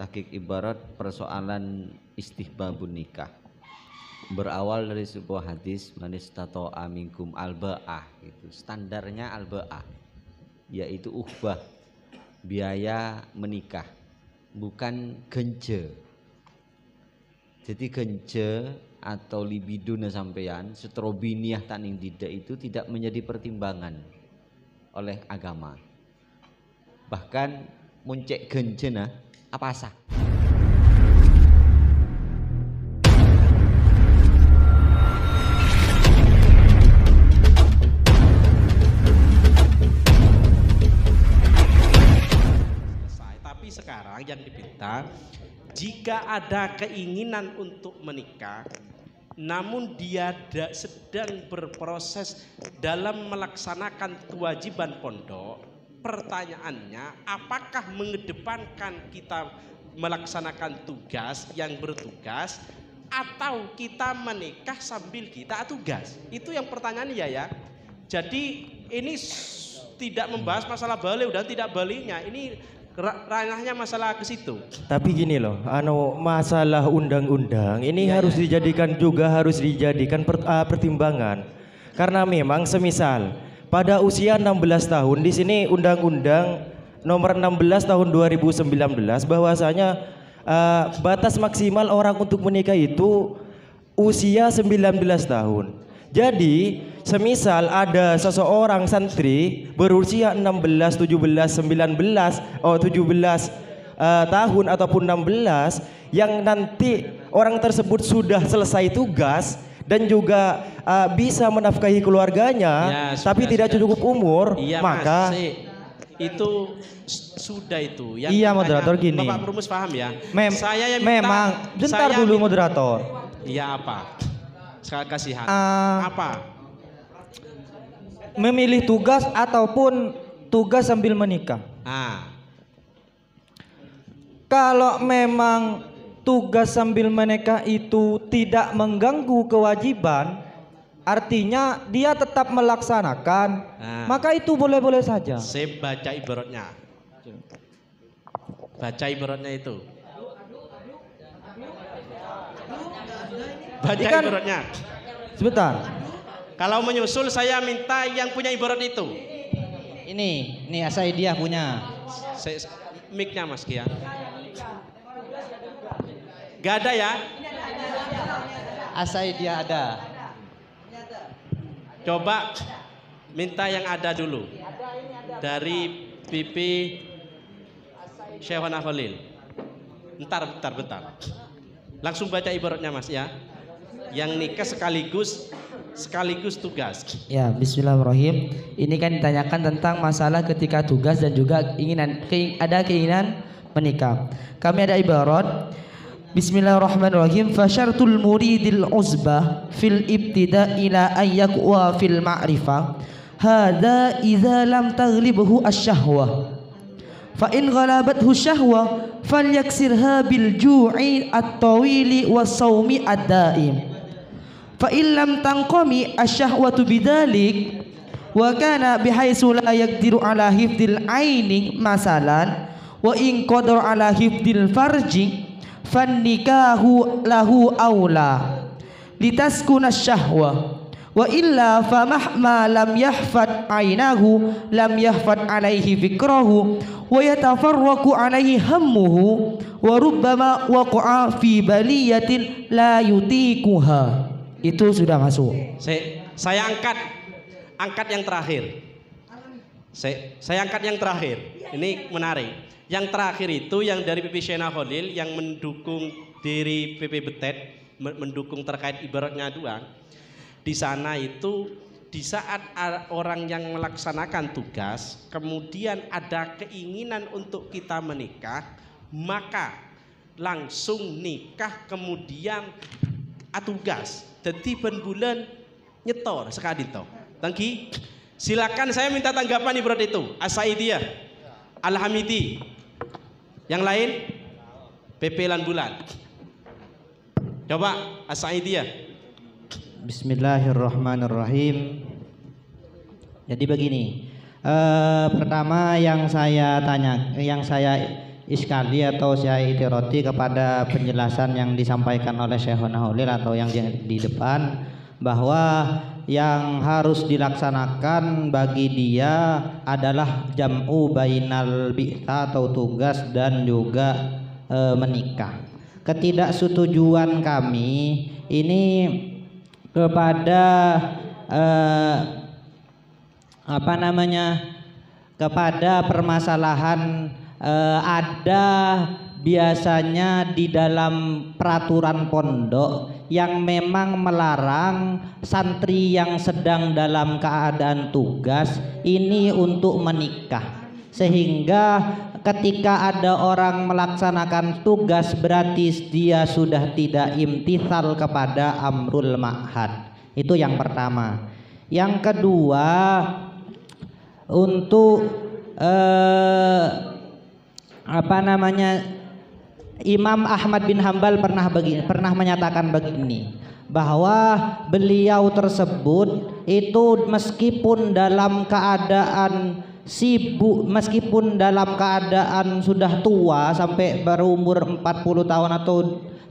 tahqiq ibarat persoalan istihbabun nikah. Berawal dari sebuah hadis man istata'a minkum alba'ah gitu. Standarnya alba'ah yaitu uhbah, biaya menikah, bukan genje. Jadi genje atau libido sampeyan setrobiniah taning tidak itu tidak menjadi pertimbangan oleh agama. Bahkan muncek genjena apa sah? Tapi sekarang yang diminta, jika ada keinginan untuk menikah, namun dia sedang berproses dalam melaksanakan kewajiban pondok, pertanyaannya, apakah mengedepankan kita melaksanakan tugas yang bertugas atau kita menikah sambil kita tugas? Itu yang pertanyaannya ya. Jadi ini tidak membahas masalah balik dan tidak baliknya. Ini ranahnya masalah ke situ. Tapi gini loh, masalah undang-undang ini harus dijadikan pertimbangan. Karena memang semisal pada usia 16 tahun di sini Undang-Undang Nomor 16 Tahun 2019 bahwasanya batas maksimal orang untuk menikah itu usia 19 tahun. Jadi semisal ada seseorang santri berusia 16, 17, 19, 17 tahun ataupun 16 yang nanti orang tersebut sudah selesai tugas dan juga bisa menafkahi keluarganya, tapi tidak cukup umur, maka itu sudah itu. Yang iya moderator gini. Bapak Rumus paham ya? Saya yang memang bentar dulu moderator. Iya apa? Sekali kasihan. Apa? Memilih tugas ataupun tugas sambil menikah. Kalau memang tugas sambil menikah itu tidak mengganggu kewajiban, artinya dia tetap melaksanakan, maka itu boleh-boleh saja. Saya baca ibaratnya. Baca ibaratnya itu. Baca ibaratnya. Sebentar. Kalau menyusul saya minta yang punya ibarat itu. Ini Asaidiah punya. Mic-nya Mas Kia. Gak ada ya? Asaidiah ada. Coba minta yang ada dulu. Dari PP Syekh Khalil. Bentar. Langsung baca ibaratnya Mas ya. Yang nikah sekaligus tugas. Ya, bismillahirrahmanirrahim. Ini kan ditanyakan tentang masalah ketika tugas dan juga ada keinginan menikah. Kami ada ibarat bismillahirrahmanirrahim, fasyartul muridil uzbah fil ibtida ila ayyaqwa fil ma'rifah hadza idza lam taghlibhu asy-syahwah fa in ghalabathu syahwah falyaksirha bil ju'i at-tawili was-shaumi ad-daim fa in lam tanqami asy-syahwatu bidzalik wa kana bihaitsu la yaqdiru ala hifdil aini masalan wa in qadara ala hifdil farji fan nikahu lahu aula litaskuna syahwa wa illa fa mahma lam yahfad ainahu lam yahfad alaihi fikrahu wa yatafarraqu alaihi hammuhu wa rubbama waqa'a fi baliyatin la yutiquha. Itu sudah masuk. Saya angkat yang terakhir. Saya angkat yang terakhir. Ini menarik. Yang terakhir itu yang dari PP Syekh Khalil yang mendukung dari PP Betet, mendukung terkait ibaratnya doang. Di sana itu di saat orang yang melaksanakan tugas kemudian ada keinginan untuk kita menikah, maka langsung nikah kemudian tugas. Jadi bulan nyetor sekali toh. Tangki, silakan saya minta tanggapan ibarat itu. As-Saidiyah, Al-Hamidi. Yang lain PP lan bulan. Coba As-Saidiyah. Bismillahirrahmanirrahim. Jadi begini, pertama yang saya iskali atau saya itiroti kepada penjelasan yang disampaikan oleh Syekhona Holil atau yang di depan, bahwa yang harus dilaksanakan bagi dia adalah jam'u bainal bi'tha atau tugas dan juga menikah. Ketidaksetujuan kami ini kepada kepada permasalahan ada biasanya di dalam peraturan pondok yang memang melarang santri yang sedang dalam keadaan tugas ini untuk menikah, sehingga ketika ada orang melaksanakan tugas berarti dia sudah tidak imtithal kepada amrul ma'had. Itu yang pertama. Yang kedua, untuk Imam Ahmad bin Hambal pernah menyatakan begini, bahwa beliau tersebut itu meskipun dalam keadaan sibuk, meskipun dalam keadaan sudah tua sampai berumur 40 tahun atau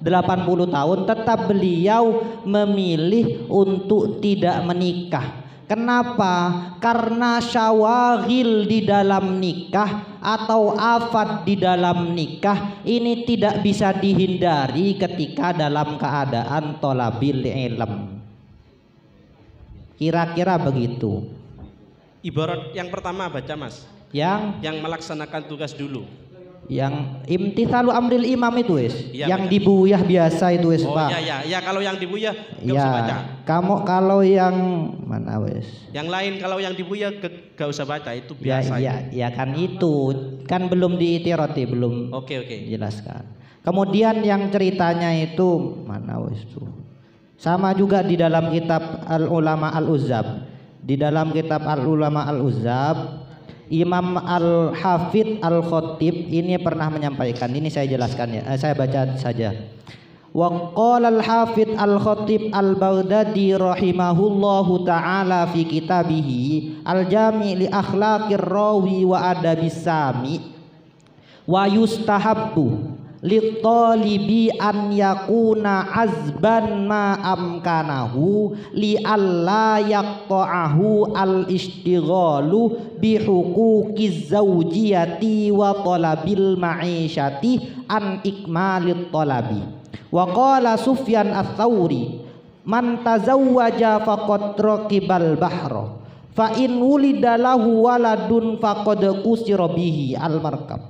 80 tahun, tetap beliau memilih untuk tidak menikah. Kenapa? Karena syawagil di dalam nikah atau afat di dalam nikah ini tidak bisa dihindari ketika dalam keadaan thalabil ilm. Kira-kira begitu. Ibarat yang pertama baca Mas. Yang melaksanakan tugas dulu. Yang imtithalu amril imam itu wis, ya, yang baca. Dibuyah biasa itu wis, Pak. Ya kalau yang dibuyah gak ya, usah baca. Kamu kalau yang mana wis? Yang lain kalau yang dibuyah gak usah baca, itu biasa. Ya kan itu kan belum diitiroti, belum. Oke. Jelaskan. Kemudian yang ceritanya itu mana wis tuh? Sama juga di dalam kitab Al-Ulama Al-Uzzab. Di dalam kitab Al-Ulama Al-Uzzab, Imam Al-Hafidh Al-Khatib ini pernah menyampaikan, ini saya jelaskan ya, saya baca saja. Wa qala Al-Hafidh Al-Khatib Al-Baghdadi rahimahullahu taala fi kitabihi Al-Jami' li akhlaqir rawi wa adabis sami wa yustahabbu litalibi an yakuna azban ma amkanahu li alla yaqta'ahu al istighalu bi huquqiz zawjiyati wa talabil ma'isyati an ikmalit talabi. Wa qala Sufyan ats-Tsauri man tazawwaja faqad raqibal bahra fa in wulida lahu waladun faqad kusira bihi al markab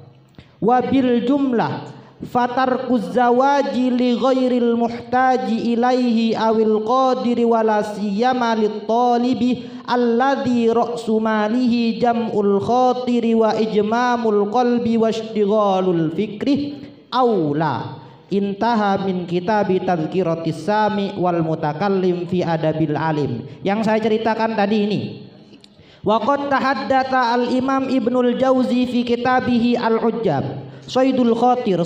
wa bil jumlah fatarkuz zawaji li ghairil muhtaji ilaihi awil qadiri wala siyama lit talibi alladhi ra'su malihi jam'ul khatiri wa ijmamul qalbi wa ishtighalul fikri aula. Intaha min kitabi tadhkiratis sami wal mutakallim fi adabil alim. Yang saya ceritakan tadi ini, wa qad tahaddatha al imam Ibnul Jauzi fi kitabihi al-Ujjab Saidul Khatir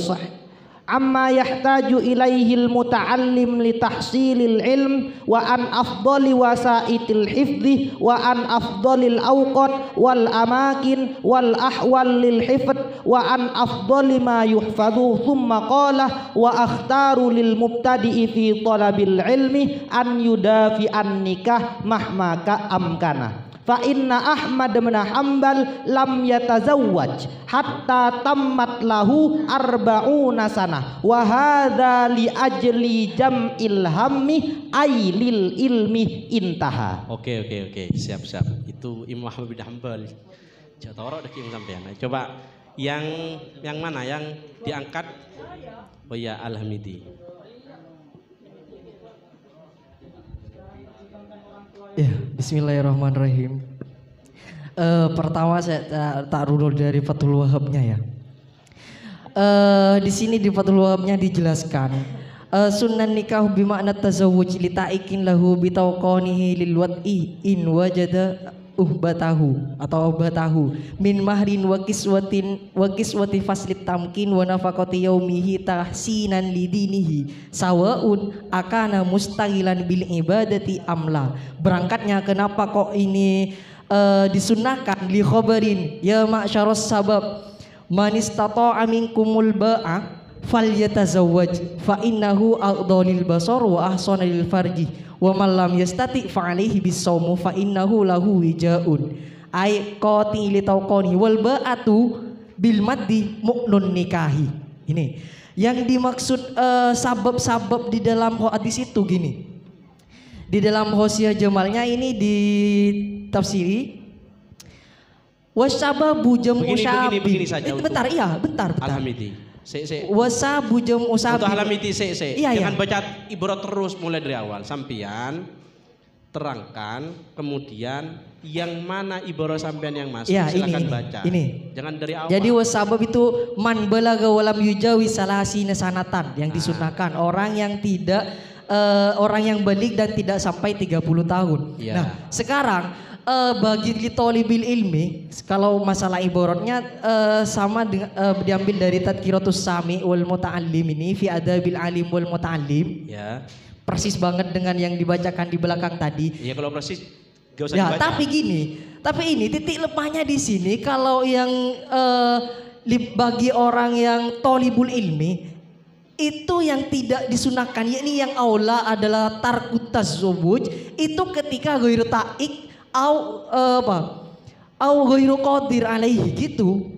amma yahtaju ilaihil muta'allim li tahsilil ilm wa an afdali wasaitil hifdhi wa an afdalil awqat wal amakin wal ahwal lil hifd wa an afdali ma yuhfadhu thumma qala wa akhtaru lil mubtadi'i fi talabil ilmi an yudafi an nikah mahmaka amkana. Fa inna Ahmad bin Hanbal lam yatazawwaj hatta tammat lahu arba'una sanah wa hadza li ajli jam'il hammi ay lil ilmi intaha. Oke, siap. Itu Imam Ahmad bin Hanbal. Jatoro deki sampean. Coba yang mana yang diangkat? Oh ya, Al-Hamidi. Ya, bismillahirrahmanirrahim. Pertama saya tak runut dari Fathul Wahhabnya ya. Di sini di Fathul Wahhabnya dijelaskan sunan nikah bimakna tazawwuj li ta'ikin lahu bitawqanihi lil wad'i in wajada uhbatahu atau uhbatahu min mahrin wa kiswati faslit tamkin wa nafaqati yaumihi tahsinan lidinihi sawaun akana mustaghilan bil ibadati amla. Berangkatnya kenapa kok ini disunahkan li khabarin ya ma'syaras sabab Man istata'a minkumul ba'a falyatazawwaj fa innahu aqdalil basar wa ahsanul farji wa man lam yastati fa alaihi bisawmu fa innahu lahu wijaun ay qatili tauqani wal ba'atu bil maddi mu'nun nikahi. Ini yang dimaksud sabab-sabab di dalam hadis itu gini. Di dalam Hosiyah Jamalnya ini ditafsiri wasababu jamu syabi. Begini saja. Bentar, iya, bentar. Alhamiti. Wasabu jamu sabi. Untuk Alhamiti, Iya, jangan baca ibarat terus mulai dari awal. Sampian terangkan, kemudian yang mana ibarat sampean yang masuk, ya, silakan baca. Ini. Jangan dari awal. Jadi wasabab itu man balaga walam yujawi salasina sanatan yang disunahkan orang yang tidak orang yang balik dan tidak sampai 30 tahun. Ya. Nah, sekarang bagi tolibil ilmi, kalau masalah ibaratnya sama dengan diambil dari Tadkiratus Sami wal Muta'allim ini fi adabil alim wal muta'allim. Ya. Persis banget dengan yang dibacakan di belakang tadi. Iya, kalau persis gak usah Ya, dibaca. tapi ini titik lemahnya di sini kalau yang bagi orang yang tolibul ilmi itu yang tidak disunahkan, yakni yang aula adalah tarkut tazawuj itu ketika ghairu ta'ik au ghairu qadir alaihi gitu.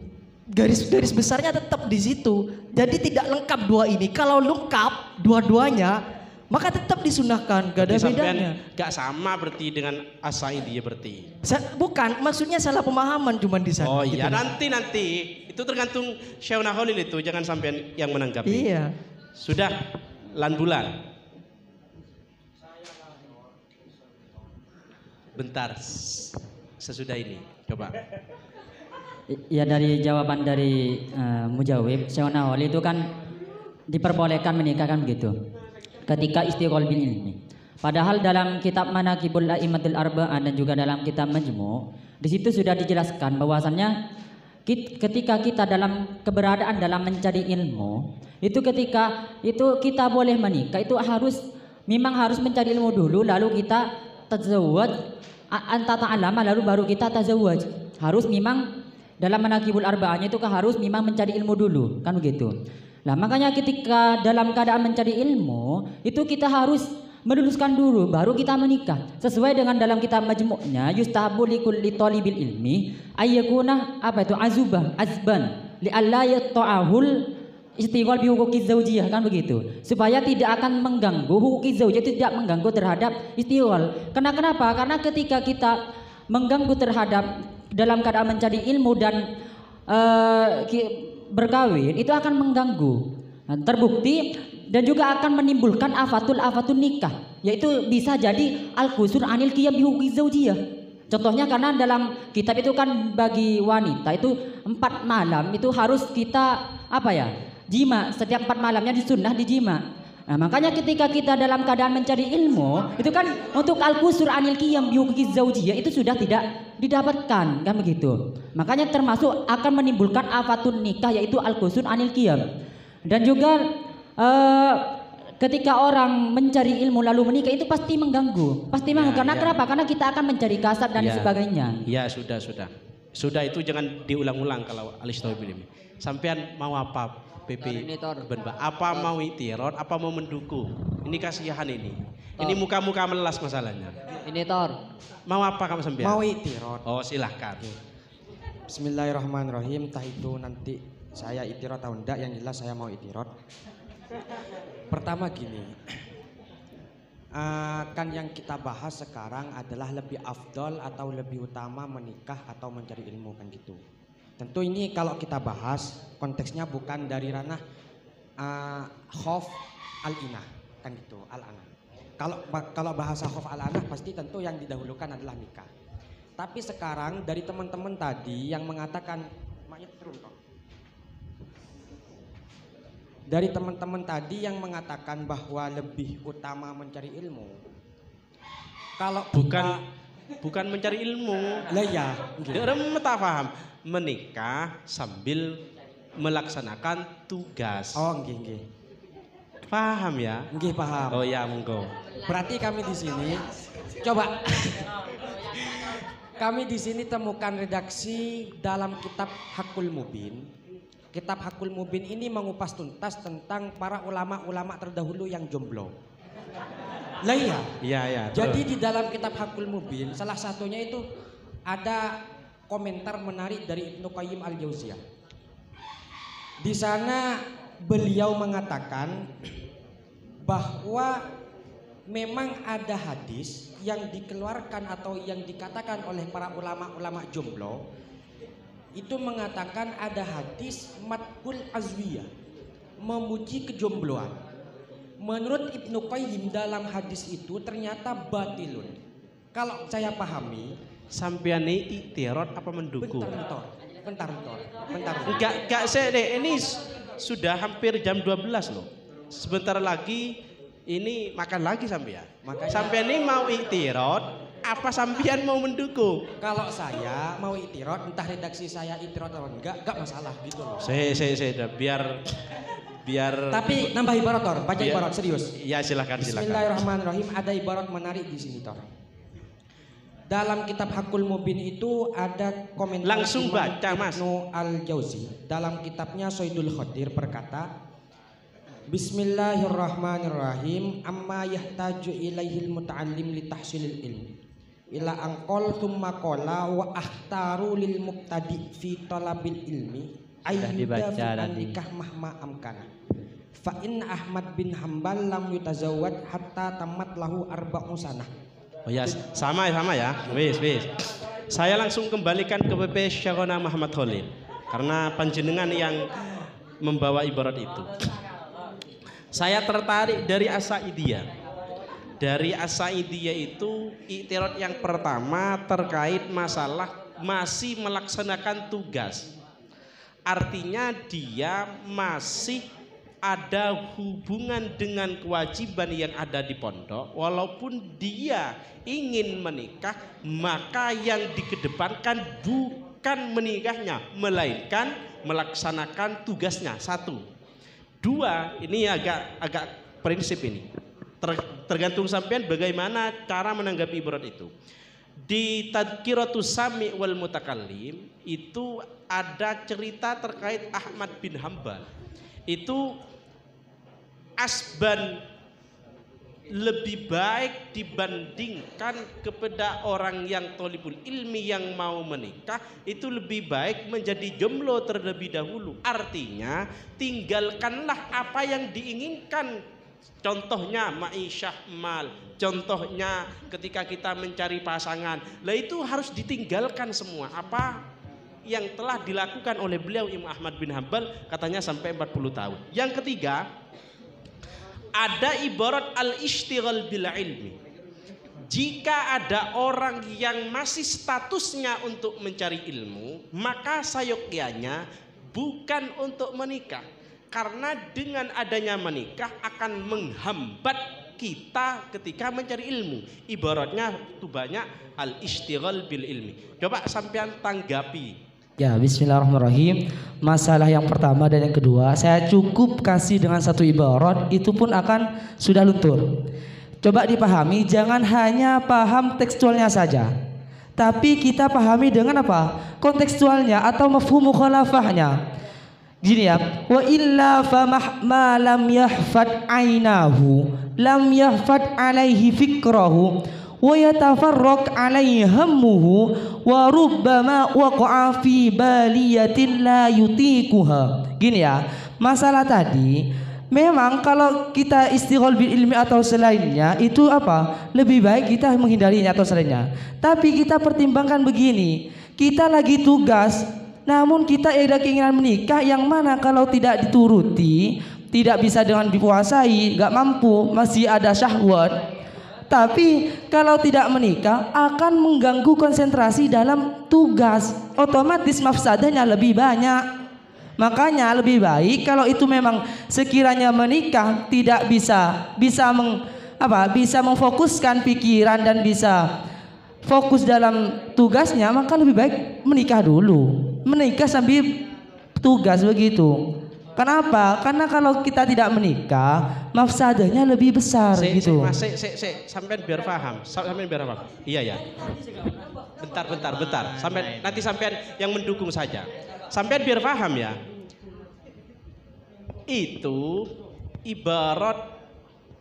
Garis besarnya tetap di situ. Jadi tidak lengkap dua ini. Kalau lengkap dua-duanya maka tetap disunahkan, gak ada bedanya. Gak sama berarti dengan as-Sa'idiyah berarti. Bukan, maksudnya salah pemahaman cuman di sana. Oh iya, gitu. nanti itu tergantung Syauna Khalil itu, jangan sampai yang menanggapi. Iya. Sudah lan bulan. Bentar, sesudah ini coba. Ya, dari jawaban dari Mujawib, Syauna Khalil itu kan diperbolehkan menikah kan begitu. Ketika istiqol bil ilmi. Padahal dalam kitab Manaqibul A'immatul Arba'ah dan juga dalam kitab Majmu', di situ sudah dijelaskan bahwasannya ketika kita dalam keberadaan dalam mencari ilmu, itu ketika itu kita boleh menikah itu memang harus mencari ilmu dulu, lalu kita tazawwaj anta ta'allama, lalu baru kita tazawwaj. Harus memang dalam Manaqibul Arba'ahnya itu harus memang mencari ilmu dulu, kan begitu. Nah, makanya ketika dalam keadaan mencari ilmu itu kita harus meluluskan dulu baru kita menikah. Sesuai dengan dalam kitab Majmu'nya, yustahabu likulli talibil ilmi ayyakuna azban li alla yata'ahul istighal bi huquqiz zaujiyah, kan begitu. Supaya tidak akan mengganggu huquqiz zaujiyah, tidak mengganggu terhadap istighal. Kenapa? Karena ketika kita mengganggu terhadap dalam keadaan mencari ilmu dan berkawin itu akan mengganggu. Nah, terbukti dan juga akan menimbulkan afatun nikah, yaitu bisa jadi al-qusur anil qiyam bi huquqiz zaujiyah. Contohnya karena dalam kitab itu kan bagi wanita itu 4 malam itu harus kita jima, setiap 4 malamnya disunnah dijima. Nah, makanya ketika kita dalam keadaan mencari ilmu itu kan untuk al-qusur anil qiyam bi huquqiz zaujiyah itu sudah tidak didapatkan, kan begitu. Makanya termasuk akan menimbulkan afatun nikah, yaitu al-qusur anil qiyam. Dan juga ketika orang mencari ilmu lalu menikah itu pasti mengganggu, karena kenapa? Karena kita akan mencari kasab dan sebagainya. Ya, sudah itu jangan diulang-ulang kalau al-istighol ini. Sampean mau apa? PP Benba, apa mau itirot, apa mau mendukung? Ini kasihan ini. Ini muka-muka melas masalahnya. Ini Tor. Mau apa kamu sampean? Mau itirot. Oh, silahkan. Bismillahirrahmanirrahim. Entah itu nanti saya itirot atau enggak, yang jelas saya mau itirot. Pertama gini, kan yang kita bahas sekarang adalah lebih afdol atau lebih utama menikah atau mencari ilmu, kan gitu. Tentu ini kalau kita bahas konteksnya bukan dari ranah khof al-inah, kan gitu, al-anah. Kalau bahasa khof al-anah pasti tentu yang didahulukan adalah nikah. Tapi sekarang dari teman-teman tadi yang mengatakan mayat turun kok. Dari teman-teman tadi yang mengatakan bahwa lebih utama mencari ilmu. Kalau bukan mencari ilmu. Lah ya, Orang tak paham. Menikah sambil melaksanakan tugas. Oh, nggih. Paham ya? Nggih, paham. Oh ya, monggo. Berarti kami di sini coba kami di sini temukan redaksi dalam kitab Hakul Mubin kitab Hakul Mubin ini mengupas tuntas tentang para ulama-ulama terdahulu yang jomblo. Lah iya. Iya. Jadi di dalam kitab Hakul Mubin salah satunya itu ada komentar menarik dari Ibnu Qayyim Al-Jauziyah. Di sana beliau mengatakan bahwa memang ada hadis yang dikeluarkan atau yang dikatakan oleh para ulama-ulama jomblo itu mengatakan ada hadis madhul azwiyah, memuji kejombloan. Menurut Ibnu Qayyim dalam hadis itu ternyata batilun. Kalau saya pahami, sampean ini iktirad apa mendukung? Bentar. Enggak saya deh, ini sudah hampir jam 12 loh. Sebentar lagi ini makan lagi sampean. Sampean ini mau iktirad apa sampean mau mendukung? Kalau saya mau iktirad, entah redaksi saya iktirad atau enggak masalah gitu loh. Saya biar Tapi nambah ibarat Tor, baca ibarat serius. Ya silakan. Bismillahirrahmanirrahim, ada ibarat menarik di sini Tor. Dalam kitab Hakul Mubin itu ada komentar langsung baca Mas. Ibnu Al-Jauzi dalam kitabnya Soidul Khodir berkata, Bismillahirrahmanirrahim, amma yahtaju ilaihil muta'allim li tahsilil ilmi ila angqol thumma qala wa akhtaru lil mubtadi fi talabil ilmi ayyuda fi nikah mahma amkana fa in Ahmad bin Hambal lam yutazawwad hatta tamat lahu arba'u sanah. Oh ya, sama ya. Wis. Saya langsung kembalikan ke PP Syekhona Muhammad Khalil karena panjenengan yang membawa ibarat itu. Saya tertarik dari As-Sa'idiyah. Dari As-Sa'idiyah itu iktirad yang pertama terkait masalah masih melaksanakan tugas. Artinya dia masih ada hubungan dengan kewajiban yang ada di pondok, walaupun dia ingin menikah, maka yang dikedepankan bukan menikahnya, melainkan melaksanakan tugasnya. 1. 2, ini agak prinsip ini. Tergantung sampean bagaimana cara menanggapi ibarat itu. Di Tadhkiratus Sami' wal Mutakallim itu ada cerita terkait Ahmad bin Hambal. Itu asban lebih baik dibandingkan kepada orang yang tholibul ilmi yang mau menikah, itu lebih baik menjadi jomblo terlebih dahulu. Artinya tinggalkanlah apa yang diinginkan. Contohnya ma'isyah mal, contohnya ketika kita mencari pasangan, lah itu harus ditinggalkan semua apa yang telah dilakukan oleh beliau Imam Ahmad bin Hambal, katanya sampai 40 tahun. Yang ketiga, ada ibarat al-ishtighal bil ilmi. Jika ada orang yang masih statusnya untuk mencari ilmu, maka sayogyanya bukan untuk menikah. Karena dengan adanya menikah akan menghambat kita ketika mencari ilmu. Ibaratnya itu banyak al-ishtighal bil ilmi. Coba sampean tanggapi. Ya, bismillahirrahmanirrahim. Masalah yang pertama dan yang kedua saya cukup kasih dengan satu ibarat, itu pun akan sudah luntur. Coba dipahami, jangan hanya paham tekstualnya saja, tapi kita pahami dengan apa? Kontekstualnya atau mafhum mukhalafahnya. Gini ya, wa illa famahma lam yahfad ainahu lam yahfad alaihi fikrahu wa yatafarraq alaihi hammuhu wa rubbama waqa'a fi baliyatin la yutiquha. Gini ya, masalah tadi memang kalau kita istighol bil ilmi atau selainnya itu apa? Lebih baik kita menghindarinya atau selainnya. Tapi kita pertimbangkan begini, kita lagi tugas, namun kita ada keinginan menikah yang mana kalau tidak dituruti, tidak bisa dengan dipuasai, gak mampu, masih ada syahwat. Tapi kalau tidak menikah akan mengganggu konsentrasi dalam tugas, otomatis mafsadahnya lebih banyak. Makanya lebih baik kalau itu memang sekiranya menikah tidak bisa memfokuskan pikiran dan bisa fokus dalam tugasnya, maka lebih baik menikah dulu. Menikah sambil tugas begitu. Kenapa? Karena kalau kita tidak menikah, mafsadahnya lebih besar gitu. Sampai biar paham. Iya ya. Bentar. Nanti sampean yang mendukung saja. Sampean biar paham ya. itu ibarat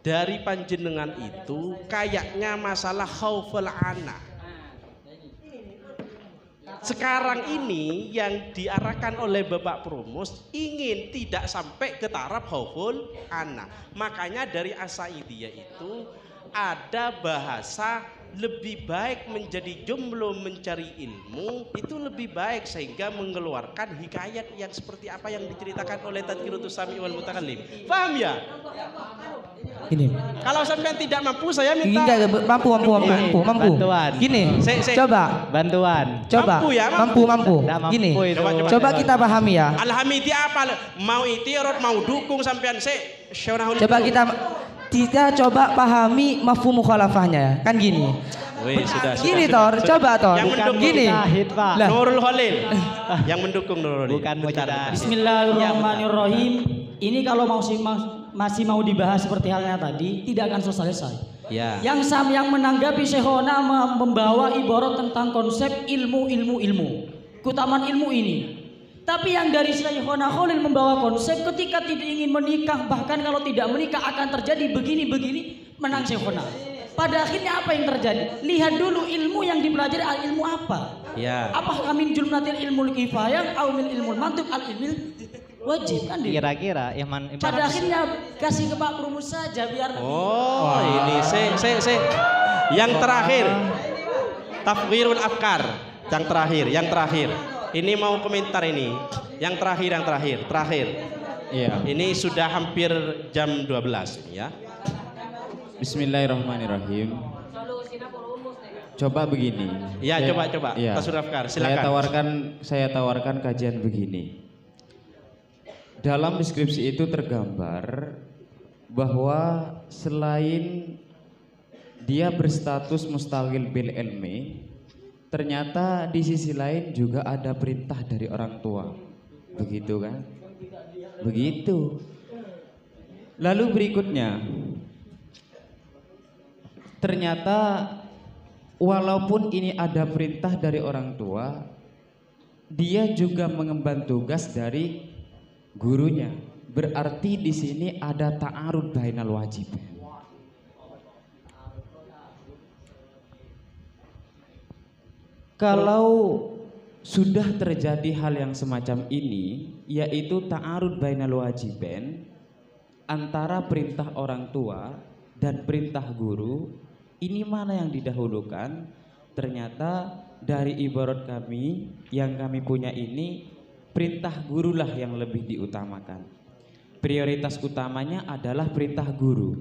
dari panjenengan itu kayaknya masalah khauful ana. Sekarang ini yang diarahkan oleh Bapak Promus ingin tidak sampai ke taraf khauful ana. Makanya dari As-Sa'idiyah itu ada bahasa lebih baik menjadi jomblo mencari ilmu itu lebih baik sehingga mengeluarkan hikayat yang seperti apa yang diceritakan oleh Tadhkiratus Sami wal Mutakallim. Paham ya? Gini. Kalau sampai tidak mampu saya minta. Enggak, mampu. Bantuan. Gini. Coba. Bantuan. Coba. Mampu ya? Mampu. Gini. Coba kita pahami ya. Alhamidi apa? Mau itirot, mau dukung sampean Coba kita coba pahami mafhum mukhalafahnya ya. Kan gini. Gini Tor, coba Tor. Yang mendukung gini. Lah. Nurul Khalil. Yang mendukung Nurul Khalil. Bukan mujtahid. Bismillahirrahmanirrahim. Ini kalau masih mau dibahas seperti halnya tadi tidak akan selesai. Ya. Yang menanggapi Syekhona membawa ibarat tentang konsep ilmu. Keutamaan ilmu ini. Tapi yang dari Syekhona Khalil membawa konsep ketika tidak ingin menikah, bahkan kalau tidak menikah akan terjadi begini menang Syekhona. Pada akhirnya apa yang terjadi? Lihat dulu ilmu yang dipelajari ilmu apa? Ya. Apakah min jumlatil ilmul kifayah atau min ilmul mantiq al ilmil wajib kan? Kira-kira pada akhirnya kasih ke Pak Promus saja biar. Oh, ini yang terakhir. Tafwirul afkar. Yang terakhir. Ini mau komentar ini. Yang terakhir. Iya. Ini sudah hampir jam 12 ya. Bismillahirrahmanirrahim. Coba begini. Ya, coba. Ya. Tasawwur afkar, silakan. Saya tawarkan kajian begini. Dalam deskripsi itu tergambar bahwa selain dia berstatus mustaqil bil ilmi, ternyata di sisi lain juga ada perintah dari orang tua. Begitu kan? Begitu. Lalu berikutnya, ternyata walaupun ini ada perintah dari orang tua, dia juga mengemban tugas dari gurunya. Berarti di sini ada ta'arud bainal wajib. Kalau sudah terjadi hal yang semacam ini, yaitu ta'arud bainal wajibain antara perintah orang tua dan perintah guru, ini mana yang didahulukan? Ternyata dari ibarat kami yang kami punya ini, perintah gurulah yang lebih diutamakan. Prioritas utamanya adalah perintah guru.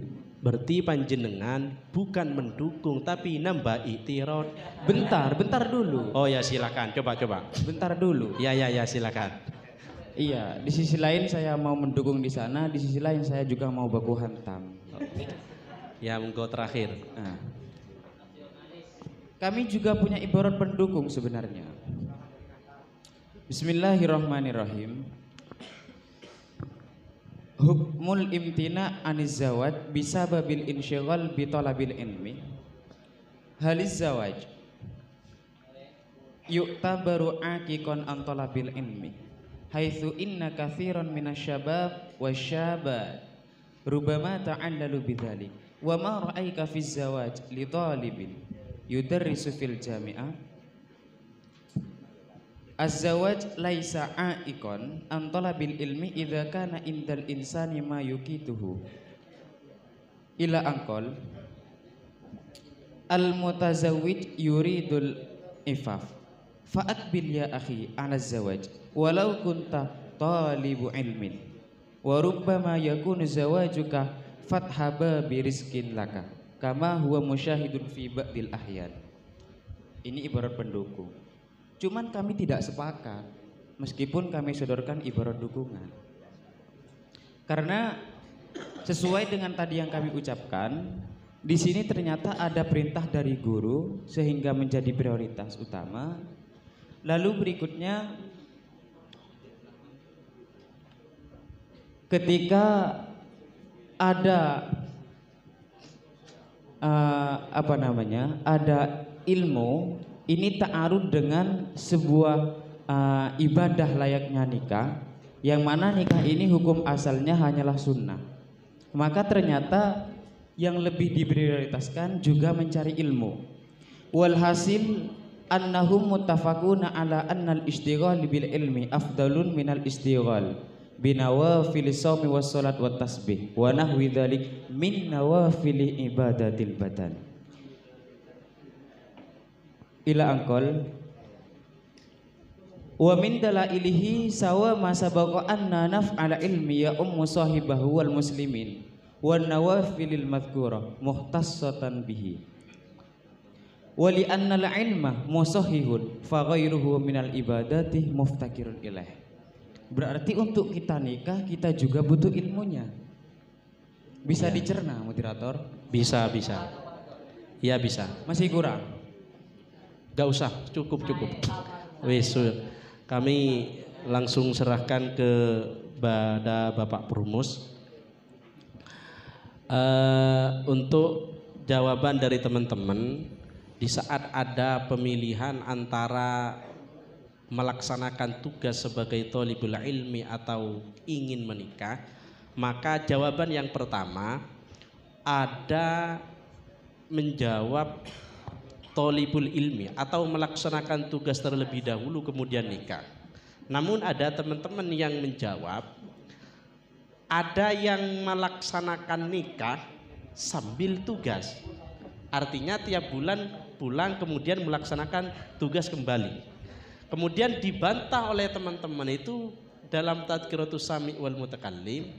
Berarti panjenengan bukan mendukung tapi nambah itirot. Bentar dulu. Oh ya silakan, coba. Bentar dulu. Ya silakan. Iya, di sisi lain saya mau mendukung di sana, di sisi lain saya juga mau baku hantam. Ya monggo terakhir. Nah, kami juga punya ibarat pendukung sebenarnya. Bismillahirrahmanirrahim. Hukmul imtina aniz zawaj bisababil insyighal bi talabil ilmi. Haliz zawaj yu'tabaru aqiqan an talabil ilmi. Haitsu inna katsiran minasyabab wasyabat rubama ta'allalu bidzalik. Wa ma ra'aika fiz zawaj li talibin yudarrisu fil jami'ah. Az-zawaj laisa a'iqan an talabil ilmi idza kana indal insani ma yukituhu. Ila angkol al-mutazawwij yuridul ifaf fa'aqbil ya akhi 'ala az-zawaj walau kunta talibu ilmin wa rubbama yakunu zawajuka fathaba birizkin laka kama huwa musyahidun fi ba'dil ahyan. Ini ibarat pendukung. Cuman kami tidak sepakat meskipun kami sodorkan ibarat dukungan. Karena sesuai dengan tadi yang kami ucapkan, di sini ternyata ada perintah dari guru sehingga menjadi prioritas utama. Lalu berikutnya ketika ada ada ilmu, ini ta'arud dengan sebuah ibadah layaknya nikah, yang mana nikah ini hukum asalnya hanyalah sunnah. Maka ternyata yang lebih diprioritaskan juga mencari ilmu. Walhasil annahum muttafaquna ala annal istighal bil ilmi afdalun minal istighal binawafil shaumi was salat wat tasbih wa nahwi dzalik min nawafil ibadatil badan. Ila angkol wa min dalailihi sawa ma sabaqa anna naf'ala ilmi ya ummu sahibahu wal muslimin wan nawafilil madhkura muhtassatan bihi wa li anna al ilma musahihun fa ghairuhu minal ibadati muftakirun ilaih. Berarti untuk kita nikah kita juga butuh ilmunya. Bisa dicerna moderator? Bisa. Ya bisa. Masih kurang? Gak usah, cukup. Wis, kami langsung serahkan kepada Bapak Prumus untuk jawaban dari teman-teman di saat ada pemilihan antara melaksanakan tugas sebagai thalibul ilmi atau ingin menikah. Maka jawaban yang pertama ada menjawab thalibul ilmi atau melaksanakan tugas terlebih dahulu kemudian nikah. Namun ada teman-teman yang menjawab ada yang melaksanakan nikah sambil tugas. Artinya tiap bulan pulang kemudian melaksanakan tugas kembali. Kemudian dibantah oleh teman-teman itu dalam Tadhkiratus Sami' wal Mutakallim,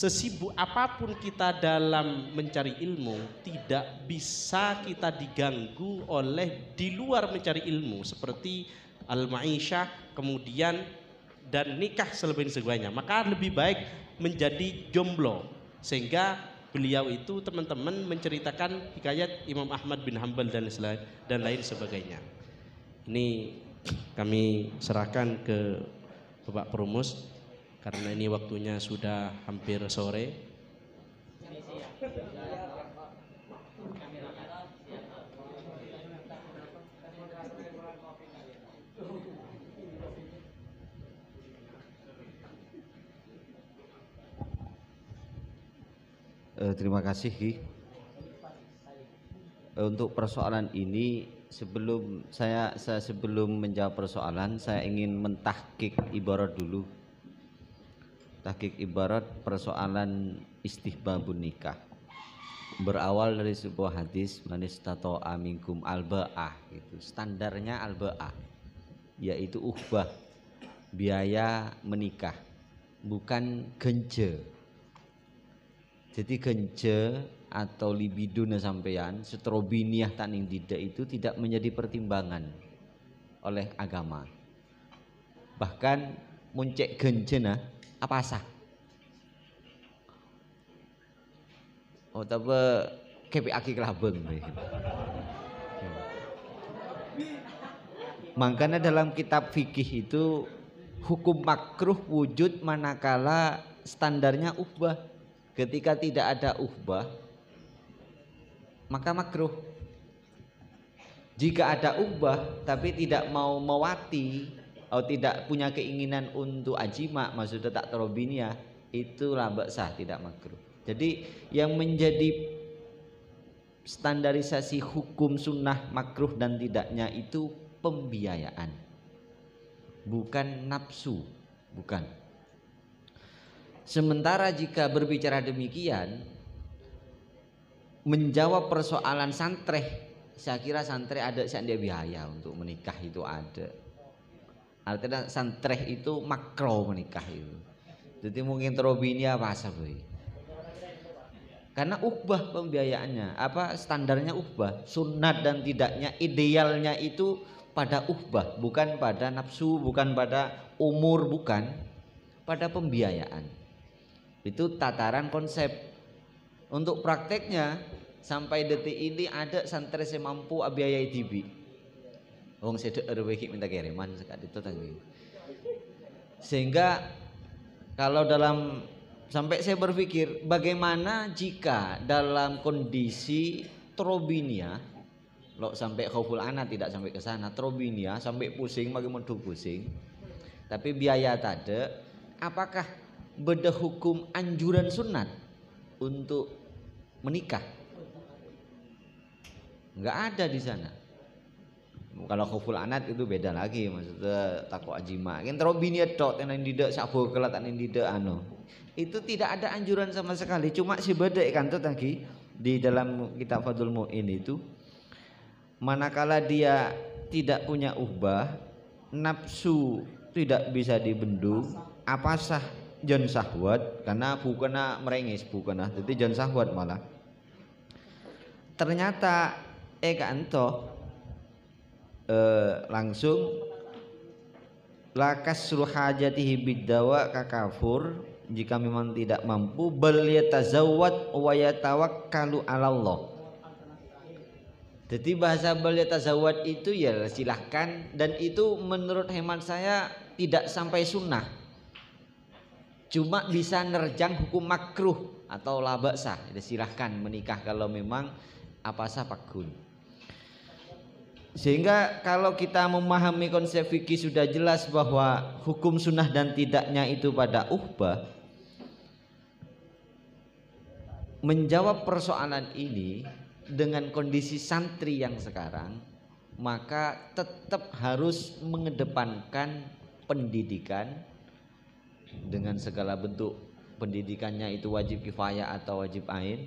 sesibuk apapun kita dalam mencari ilmu, tidak bisa kita diganggu oleh di luar mencari ilmu seperti al-ma'isyah, kemudian dan nikah selebih sebagainya. Maka lebih baik menjadi jomblo, sehingga beliau itu teman-teman menceritakan hikayat Imam Ahmad bin Hanbal dan lain sebagainya. Ini kami serahkan ke Bapak Prumus karena ini waktunya sudah hampir sore. Terima kasih Ki. Untuk persoalan ini sebelum sebelum menjawab persoalan saya ingin mentahqiq ibarat dulu. Tahqiq ibarat persoalan istihbabun nikah berawal dari sebuah hadis man istata'a minkum alba'ah, gitu. Standarnya alba'ah yaitu uhbah, biaya menikah, bukan genje. Jadi genje atau libido sampeyan setrobiniah taning tidak itu tidak menjadi pertimbangan oleh agama. Bahkan muncek genjena apa sah? Oh tapi kepi aki kelabeng. Makanya dalam kitab fikih itu hukum makruh wujud manakala standarnya uhbah. Ketika tidak ada uhbah maka makruh. Jika ada uhbah tapi tidak mau mewati atau tidak punya keinginan untuk ajima, maksudnya tak terobinia, itu lambak sah, tidak makruh. Jadi yang menjadi standarisasi hukum sunnah makruh dan tidaknya itu pembiayaan, bukan nafsu, bukan. Sementara jika berbicara demikian, menjawab persoalan santreh, saya kira santreh ada seandainya biaya untuk menikah itu ada. Artinya santreh itu makro menikah itu. Jadi mungkin terobini apa sahabat. Karena ubah pembiayaannya, apa standarnya ubah, sunat dan tidaknya, idealnya itu pada ubah, bukan pada nafsu, bukan pada umur, bukan pada pembiayaan. Itu tataran konsep. Untuk prakteknya sampai detik ini ada santri semampu biayai tibi. Wong sedek RW minta kiriman sekali itu tadi. Sehingga kalau dalam sampai saya berpikir bagaimana jika dalam kondisi trobinia, lo sampai khauful anak tidak sampai ke sana, trobinia sampai pusing, bagaimana pusing. tapi biaya tade, apakah beda hukum anjuran sunat untuk menikah? Enggak ada di sana. Kalau khuful anat itu beda lagi, maksudnya takwa jima. Kan terus bini tok tenan didak sabo kelat anin didak anu. Itu tidak ada anjuran sama sekali, cuma si bedek kan tuh tadi di dalam kitab Fadlul Mu'in itu, manakala dia tidak punya uhbah, nafsu tidak bisa dibendung, apa sah jan sahwat, karena bukannya merengis, bukannya jadi jan sahwat malah. Ternyata kanto langsung lakas suruh hajatihi biddawa kakafur, jika memang tidak mampu bal yatazawwad wa yatawakkalu 'ala Allah. Jadi bahasa bal yatazawwad itu ya silahkan, dan itu menurut hemat saya tidak sampai sunnah, cuma bisa nerjang hukum makruh atau la ba'sa. Silahkan menikah kalau memang apa sah pakun. Sehingga kalau kita memahami konsep fikih sudah jelas bahwa hukum sunnah dan tidaknya itu pada uhbah. Menjawab persoalan ini dengan kondisi santri yang sekarang, maka tetap harus mengedepankan pendidikan dengan segala bentuk pendidikannya, itu wajib kifayah atau wajib ain,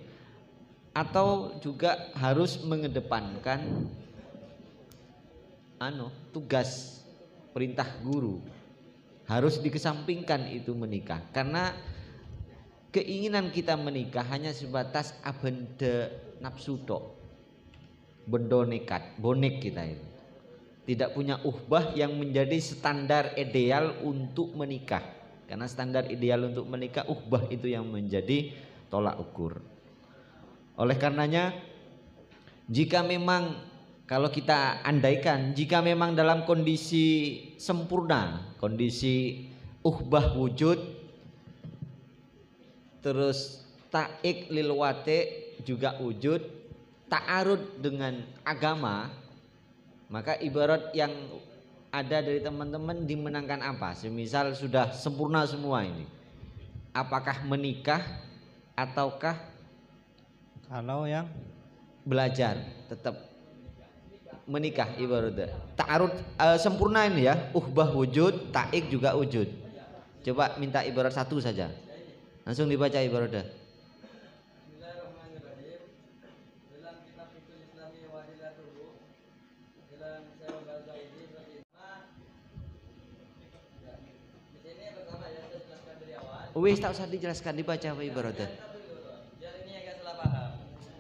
atau juga harus mengedepankan tugas perintah guru, harus dikesampingkan itu menikah, karena keinginan kita menikah hanya sebatas abenda nafsu tok, bendo nekat, bonek kita itu tidak punya uhbah yang menjadi standar ideal untuk menikah, karena standar ideal untuk menikah uhbah itu yang menjadi tolak ukur. Oleh karenanya, jika memang kalau kita andaikan, jika memang dalam kondisi sempurna, kondisi uhbah wujud, terus ta'ik lil wate juga wujud, ta'arud dengan agama, maka ibarat yang ada dari teman-teman dimenangkan apa? Semisal sudah sempurna semua ini, apakah menikah ataukah kalau yang belajar tetap menikah? Ibaratnya ta'arud sempurna ini ya, uhbah wujud, ta'ik juga wujud. Coba minta ibarat satu saja, langsung dibaca ibaratnya. Wis tak usah dijelaskan, dibaca apa ibaratnya.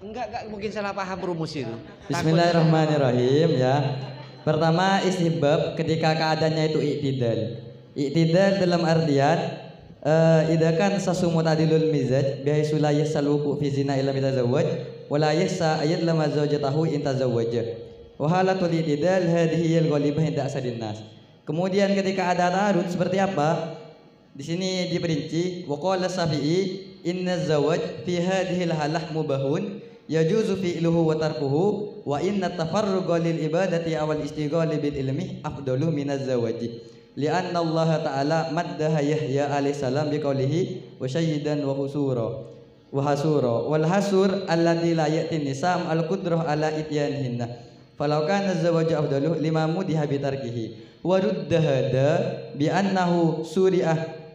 Enggak mungkin salah paham rumus itu. Bismillahirrahmanirrahim ya. Pertama istihbab ketika keadaannya itu i'tidal. I'tidal dalam artian idza kan sasumu tadilul mizaj bihaisu la yasaluku fi zina illa mitazawwaj wa la yasa ayat lama zawjatahu in tazawwaja. Wa halatul i'tidal hadhihi al-ghalibah inda asadin nas. Kemudian ketika ada ta'arud seperti apa? Di sini diperinci wa qala Syafi'i inna zawaj fi hadhihi al-halah mubahun yajuzu fi'luhu wa tarkuhu wa inna tafarruqa lil ibadati awal istighali bil ilmi afdalu minaz zawaji li'anna Allah ta'ala maddaha Yahya alaihi salam biqaulihi wa sayyidan wa hasura wal hasur alladhi la ya'ti nisam al qudrah ala ityanhinna falau kana zawaju afdalu lima mudiha bi tarkihi wa rudda hada bi annahu suri'ah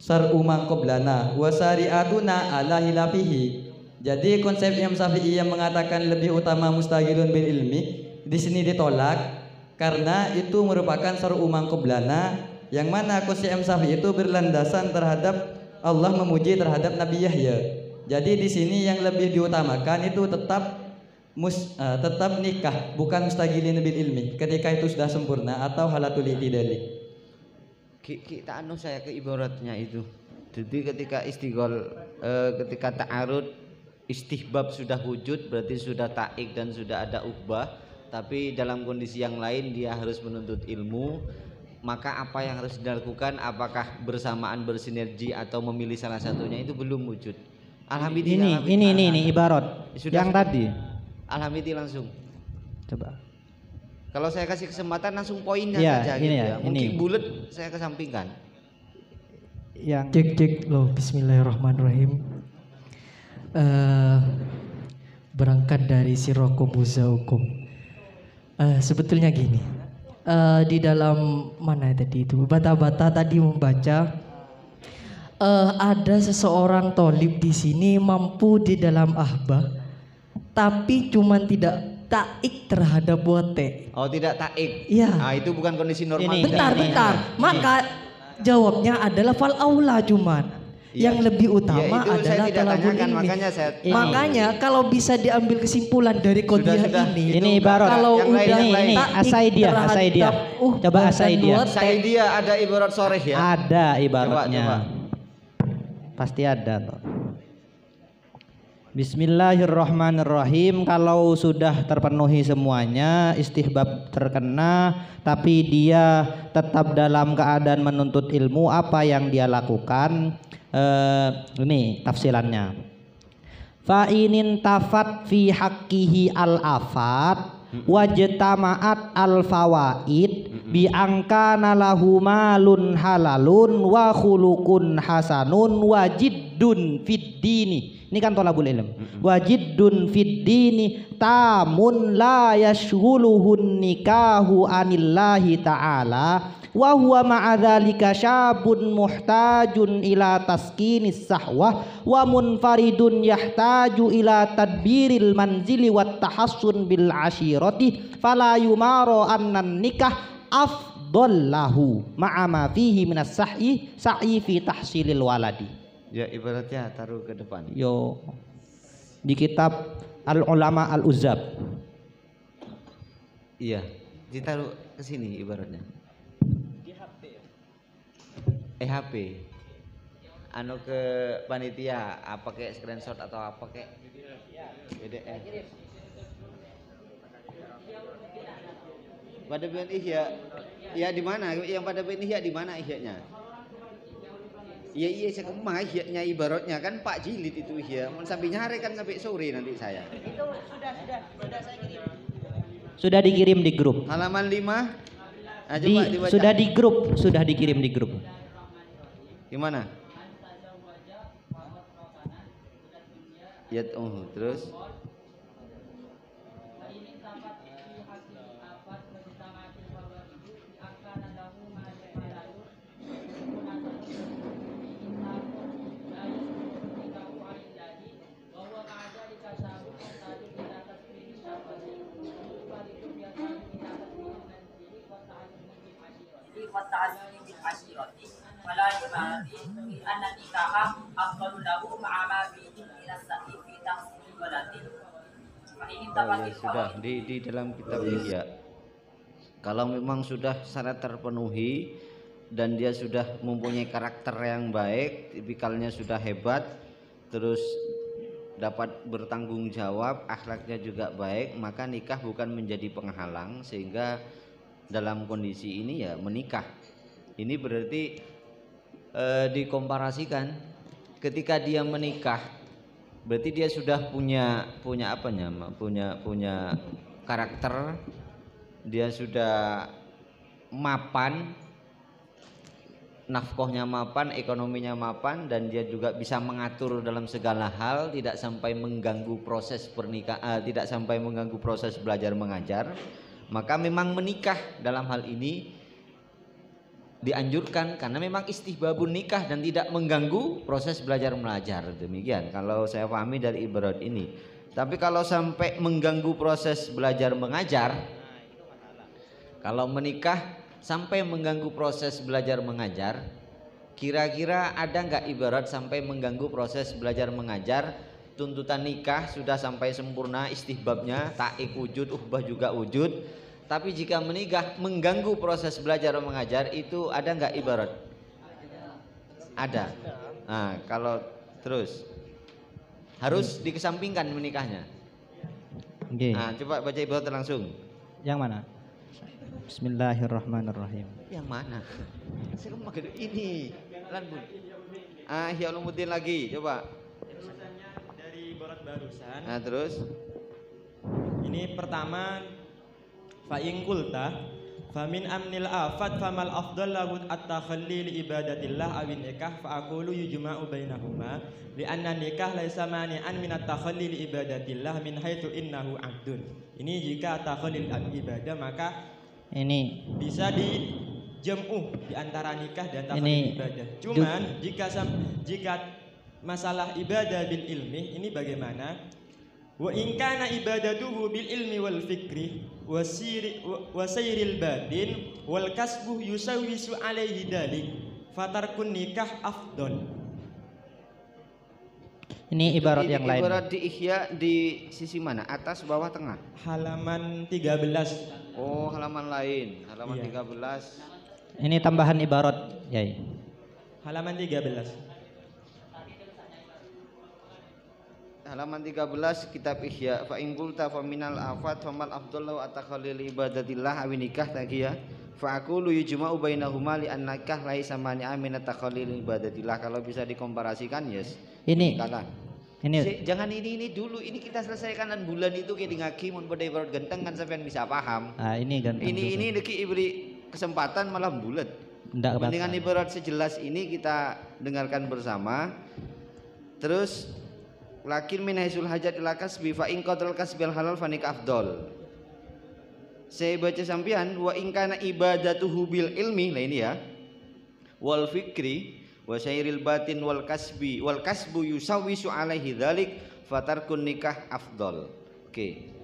sar'u man qablana wa sari'atuna ala hilafihi. Jadi konsep Imam Syafi'i yang mengatakan lebih utama mustaghilun bil ilmi di sini ditolak karena itu merupakan sar'u man qablana, yang mana konsep Imam Syafi'i itu berlandasan terhadap Allah memuji terhadap Nabi Yahya. Jadi di sini yang lebih diutamakan itu tetap nikah, bukan mustaghilin bil ilmi ketika itu sudah sempurna atau halatul i'tidali. Kita saya ke ibaratnya itu. Jadi ketika ketika ta'arud istihbab sudah wujud, berarti sudah ta'ik dan sudah ada uhbah, tapi dalam kondisi yang lain dia harus menuntut ilmu, maka apa yang harus dilakukan? Apakah bersamaan bersinergi atau memilih salah satunya? Itu belum wujud. Alhamdulillah. Ini ibarat yang tadi. Alhamdulillah langsung. Coba. Kalau saya kasih kesempatan langsung poinnya ya, saja ini gitu ya, ya. Mungkin bulat saya kesampingkan. Yang cek loh. Bismillahirrahmanirrahim. Berangkat dari sirokum uzaukum. Sebetulnya gini. Di dalam mana tadi itu bata-bata tadi membaca ada seseorang tolib di sini mampu di dalam ahbah, tapi cuman tidak taik terhadap bote. Oh, tidak taik. Iya. Nah, itu bukan kondisi normal. Bentar. Maka jawabnya adalah fal aula cuman. Yang lebih utama itu adalah talabul ilmi. Makanya kalau bisa diambil kesimpulan dari qadhiyah ini ibarat kalau ini asaidia. Coba asaidia. Asaidia ada ibarat soreh ya? Ada ibaratnya. Pasti ada toh. Bismillahirrahmanirrahim. Kalau sudah terpenuhi semuanya, istihbab terkena, tapi dia tetap dalam keadaan menuntut ilmu, apa yang dia lakukan? Ini tafsirannya. Fa inin tafat fi haqqihi al afat wajtama'at al fawaid bi angkana lahu malun halalun wa khuluqun hasanun wajiddun fid dini. Ini kan tolabul ilm. Wajiddun fid dini tamun la yashghuluhun nikahu anillahi ta'ala wa huwa ma'adzalika syabun muhtajun ila taskinis sahwah wa munfaridun yahtaju ila tadbiril manzili wat tahassun bil ashirati fala yumaro annan nikah afdal lahu ma'a ma fihi minas sa'i fi tahsilil waladi. Ya ibaratnya taruh ke depan. Yo di kitab Al Ulama Al Uzzab. Iya, ditaruh ke sini ibaratnya. HP anu ke panitia apa kayak screenshot atau apa kayak PDF pada bulan ihya ya di mana yang pada bulan ihya di mana ihyanya iya saya kemah ihyanya ibaratnya kan Pak Jilid itu ihya mau sampai nyari kan sampai sore nanti saya itu sudah saya kirim sudah dikirim di grup halaman 5 sudah dikirim di grup. Gimana? Ya, terus sudah di dalam kitab Ihya. Kalau memang sudah syarat terpenuhi dan dia sudah mempunyai karakter yang baik, tipikalnya sudah hebat, terus dapat bertanggung jawab, akhlaknya juga baik, maka nikah bukan menjadi penghalang sehingga dalam kondisi ini ya menikah. Ini berarti dikomparasikan ketika dia menikah berarti dia sudah punya karakter, dia sudah mapan, nafkahnya mapan, ekonominya mapan, dan dia juga bisa mengatur dalam segala hal, tidak sampai mengganggu proses pernikahan, tidak sampai mengganggu proses belajar mengajar, maka memang menikah dalam hal ini dianjurkan karena memang istihbabun nikah dan tidak mengganggu proses belajar mengajar. Demikian kalau saya pahami dari ibarat ini. Tapi kalau sampai mengganggu proses belajar mengajar, kalau menikah sampai mengganggu proses belajar mengajar, kira-kira ada nggak ibarat sampai mengganggu proses belajar mengajar? Tuntutan nikah sudah sampai sempurna istihbabnya, taik wujud, uhbah juga wujud. Tapi jika menikah mengganggu proses belajar mengajar, itu ada nggak ibarat? Ada. Nah, kalau terus harus dikesampingkan menikahnya. Okay. Nah, coba baca ibarat langsung. Yang mana? Bismillahirrahmanirrahim. Yang mana? Saya makin ini. Ihya Ulumuddin lagi, coba. Dari ibarat barusan. Nah, terus ini pertama fa in qulta Famin amnil afat famal afdal lahu at-takhalli li ibadatillah awin nikah fa aqulu yujma'u bainahuma li anna nikah laisa mani'an min at-takhalli li ibadatillah min haitsu innahu 'abdun. Ini jika takhallil ibadah maka ini bisa di jam'u di antara nikah dan takhallil ibadah. Cuman jika masalah ibadah bil ilmi ini bagaimana? Wa in kana ibadatuhu bil ilmi wal fikri wa sayril batin wal kasbu yusawisu alaihi dalik fatarkun nikah afdol. Ini ibarat yang lain. Ibarat di Ihya di sisi mana? Atas, bawah, tengah? Halaman 13. Oh, halaman lain. Halaman Iya. 13. Ini tambahan ibarat, Yai. Halaman 13. Halaman 13 kitab Ihya, fa in qulta fa minal afat famal afdalu atakhallil ibadatillah aw nikah taqiya fa aqulu yujma'u bainahuma li annakah laisa mani'a min atakhallil ibadatillah. Kalau bisa dikomparasikan, yes. Ini kalah. Ini Jangan ini dulu, ini kita selesaikan dan bulan itu kayak di ngaki mun pada ibarat genteng kan sampean bisa paham. Ah, ini ganteng. Ini deki ibri kesempatan malah bulat. Ndak Mendingan ibarat sejelas ini kita dengarkan bersama. Terus lakin min haisul hajat ila kasbi fa in qadral kasbil halal fa nikah afdol. Saya baca sampean wa in kana ibadatuhu bil ilmi, nah ini ya. Wal fikri wa syairil batin wal kasbu yusawisu alaihi dzalik fatarkun nikah afdol. Oke.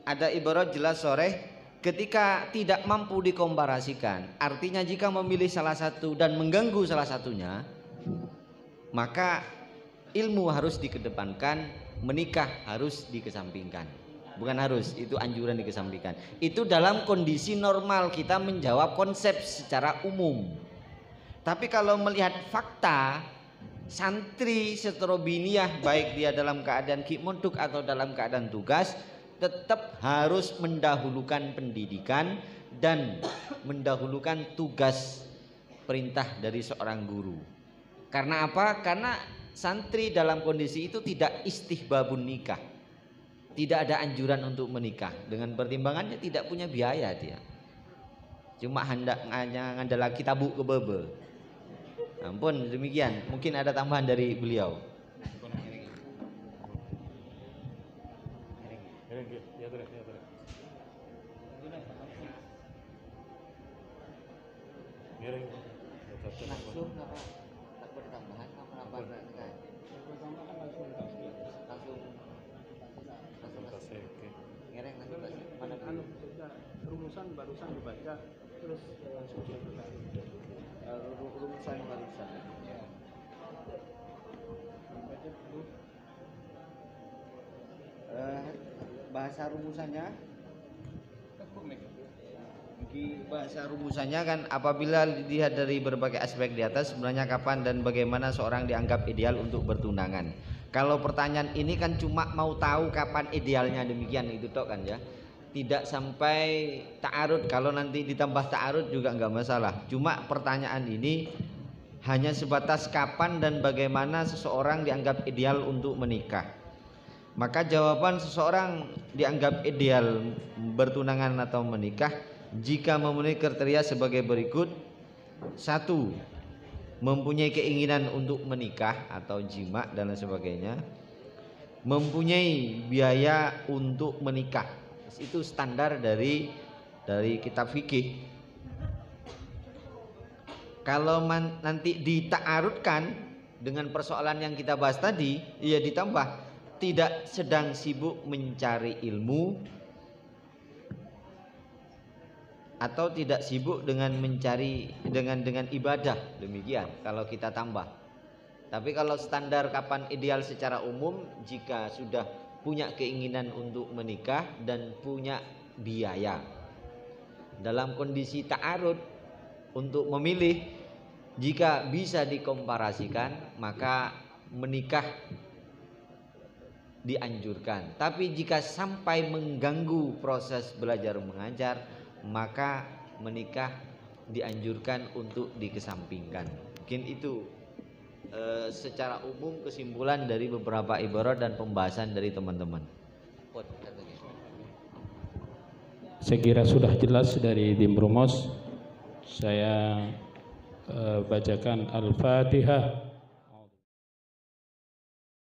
Ada ibarat jelas sore ketika tidak mampu dikomparasikan. Artinya jika memilih salah satu dan mengganggu salah satunya, maka ilmu harus dikedepankan, menikah harus dikesampingkan. Bukan harus, itu anjuran dikesampingkan. Itu dalam kondisi normal kita menjawab konsep secara umum. Tapi kalau melihat fakta, santri seterobiniah baik dia dalam keadaan kikmunduk atau dalam keadaan tugas, tetap harus mendahulukan pendidikan dan mendahulukan tugas perintah dari seorang guru. Karena apa? Karena santri dalam kondisi itu tidak istihbabun nikah, tidak ada anjuran untuk menikah. Dengan pertimbangannya tidak punya biaya dia, cuma hendak ngandala kitabu kebebe. Ampun, demikian. Mungkin ada tambahan dari beliau. Langsung apa? Tak bertambahan apa? Rumusan barusan dibaca terus langsung rumusan barusan. Bahasa rumusannya bahasa rumusannya kan apabila dilihat dari berbagai aspek di atas sebenarnya kapan dan bagaimana seorang dianggap ideal untuk bertunangan. Kalau pertanyaan ini kan cuma mau tahu kapan idealnya, demikian itu tok kan ya. Tidak sampai ta'arud. Kalau nanti ditambah ta'arud juga nggak masalah. Cuma pertanyaan ini hanya sebatas kapan dan bagaimana seseorang dianggap ideal untuk menikah. Maka jawaban seseorang dianggap ideal bertunangan atau menikah jika memenuhi kriteria sebagai berikut. 1. Mempunyai keinginan untuk menikah atau jima dan lain sebagainya. Mempunyai biaya untuk menikah. Itu standar dari kitab fikih. Kalau nanti dita'arudkan dengan persoalan yang kita bahas tadi, ya ditambah tidak sedang sibuk mencari ilmu atau tidak sibuk dengan mencari dengan ibadah, demikian kalau kita tambah. Tapi kalau standar kapan ideal secara umum, jika sudah punya keinginan untuk menikah dan punya biaya. Dalam kondisi ta'arud untuk memilih, jika bisa dikomparasikan maka menikah dianjurkan. Tapi jika sampai mengganggu proses belajar mengajar, maka menikah dianjurkan untuk dikesampingkan. Mungkin itu secara umum kesimpulan dari beberapa ibarat dan pembahasan dari teman-teman. Saya kira sudah jelas dari tim Brumos. Saya bacakan Al-Fatihah.